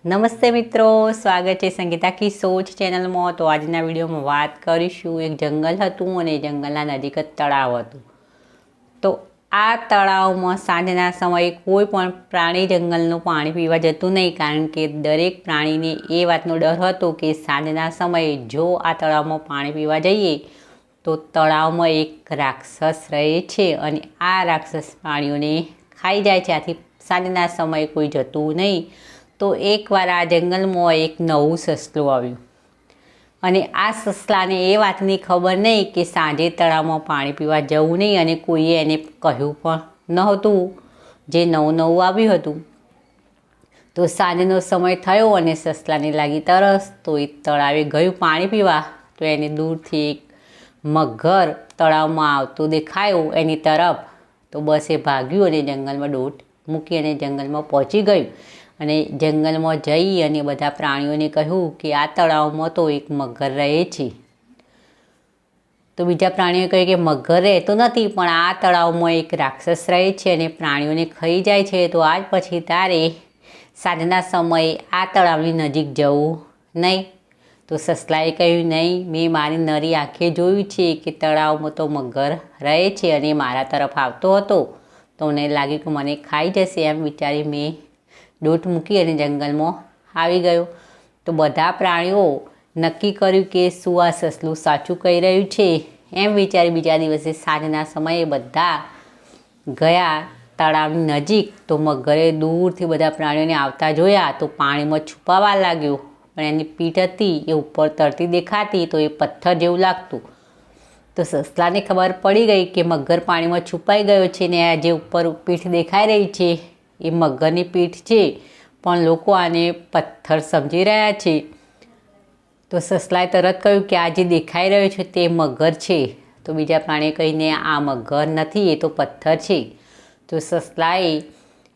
નમસ્તે મિત્રો, સ્વાગત છે સંગીતા કી સોચ ચેનલમાં। તો આજના વિડીયોમાં વાત કરીશું, એક જંગલ હતું અને જંગલના નજીક જ તળાવ હતું। તો આ તળાવમાં સાંજના સમયે કોઈ પણ પ્રાણી જંગલનું પાણી પીવા જતું નહીં, કારણ કે દરેક પ્રાણીને એ વાતનો ડર હતો કે સાંજના સમયે જો આ તળાવમાં પાણી પીવા જઈએ તો તળાવમાં એક રાક્ષસ રહે છે અને આ રાક્ષસ પ્રાણીઓને ખાઈ જાય છે, આથી સાંજના સમયે કોઈ જતું નહીં। તો એકવાર આ જંગલમાં એક નવું સસલું આવ્યું અને આ સસલાને એ વાતની ખબર નહીં કે સાંજે તળાવમાં પાણી પીવા જવું નહીં, અને કોઈએ એને કહ્યું પણ નહોતું જે નવું આવ્યું હતું। તો સાંજનો સમય થયો અને સસલાને લાગી તરસ, તો એ તળાવે ગયું પાણી પીવા। તો એને દૂરથી એક મગર તળાવમાં આવતો દેખાયો એની તરફ। તો બસ એ ભાગ્યું અને જંગલમાં દોટ મૂકી અને જંગલમાં પહોંચી ગયું અને જંગલમાં જઈ અને બધા પ્રાણીઓને કહ્યું કે આ તળાવમાં તો એક મગર રહે છે। તો બીજા પ્રાણીઓએ કહ્યું કે મગર રહેતો નથી, પણ આ તળાવમાં એક રાક્ષસ રહે છે અને પ્રાણીઓને ખાઈ જાય છે, તો આજ પછી તારે સાંજના સમયે આ તળાવની નજીક જવું નહીં। તો સસલાએ કહ્યું, નહીં, મેં મારી નરી આંખે જોયું છે કે તળાવમાં તો મગર રહે છે અને મારા તરફ આવતો હતો, તો મને લાગ્યું કે મને ખાઈ જશે, એમ વિચારી મેં દોટ મૂકી અને જંગલમાં આવી ગયો। તો બધા પ્રાણીઓ નક્કી કર્યું કે શું આ સસલું સાચું કહી રહ્યું છે, એમ વિચારી બીજા દિવસે સાંજના સમયે બધા ગયા તળાવની નજીક। તો મગરે દૂરથી બધા પ્રાણીઓને આવતા જોયા તો પાણીમાં છુપાવા લાગ્યો, પણ એની પીઠ હતી એ ઉપર તરતી દેખાતી, તો એ પથ્થર જેવું લાગતું। તો સસલાને ખબર પડી ગઈ કે મગર પાણીમાં છુપાઈ ગયો છે ને આ જે ઉપર પીઠ દેખાઈ રહી છે એ મગરની પીઠ છે, પણ લોકો આને પથ્થર સમજી રહ્યા છે। તો સસલાએ તરત કહ્યું કે આ જે દેખાઈ રહ્યો છે તે મગર છે। તો બીજા પ્રાણીએ કહીને આ મગર નથી, એ તો પથ્થર છે। તો સસલાએ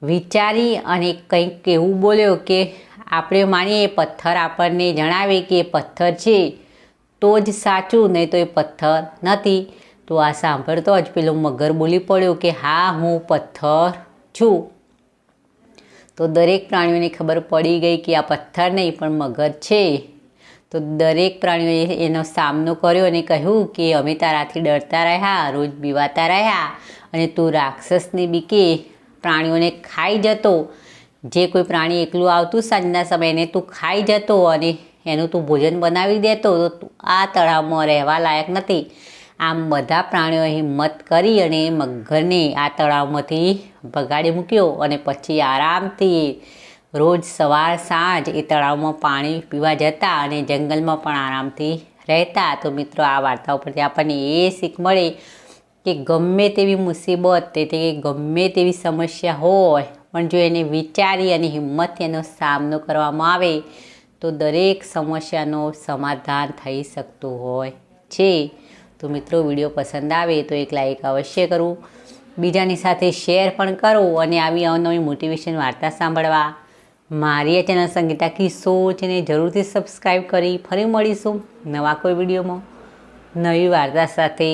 વિચારી અને કંઈક એવું બોલ્યો કે આપણે માનીએ પથ્થર આપણને જણાવે કે એ પથ્થર છે તો જ સાચું, નહીં તો એ પથ્થર નથી। તો આ સાંભળતો જ પેલો મગર બોલી પડ્યો કે હા, હું પથ્થર છું। તો દરેક પ્રાણીઓને ખબર પડી ગઈ કે આ પથ્થર નહીં પણ મગર છે। તો દરેક પ્રાણીઓએ એનો સામનો કર્યો અને કહ્યું કે અમે તારાથી ડરતા રહ્યા, રોજ બીવાતા રહ્યા, અને તું રાક્ષસની બીકે પ્રાણીઓને ખાઈ જતો, જે કોઈ પ્રાણી એકલું આવતું સાંજના સમયે એને તું ખાઈ જતો અને એનું તું ભોજન બનાવી દેતો, તો તું આ તળાવમાં રહેવા લાયક નથી। આમ બધા પ્રાણીઓએ હિંમત કરી અને મગરને આ તળાવમાંથી ભગાડી મૂક્યો અને પછી આરામથી રોજ સવાર સાંજ એ તળાવમાં પાણી પીવા જતા અને જંગલમાં પણ આરામથી રહેતા। તો મિત્રો, આ વાર્તા ઉપરથી આપણને એ શીખ મળે કે ગમે તેવી મુસીબત, તે ગમે તેવી સમસ્યા હોય, પણ જો એને વિચારી અને હિંમતથી એનો સામનો કરવામાં આવે તો દરેક સમસ્યાનો સમાધાન થઈ શકતું હોય છે। તો મિત્રો, વિડીયો પસંદ આવે તો એક લાઈક અવશ્ય કરવું, બીજાની સાથે શેર પણ કરો, અને આવી અવનવી મોટિવેશન વાર્તા સાંભળવા મારી આ ચેનલ સંગીતા કી સોચને જરૂરથી સબસ્ક્રાઈબ કરી ફરી મળીશું નવા કોઈ વિડીયોમાં નવી વાર્તા સાથે।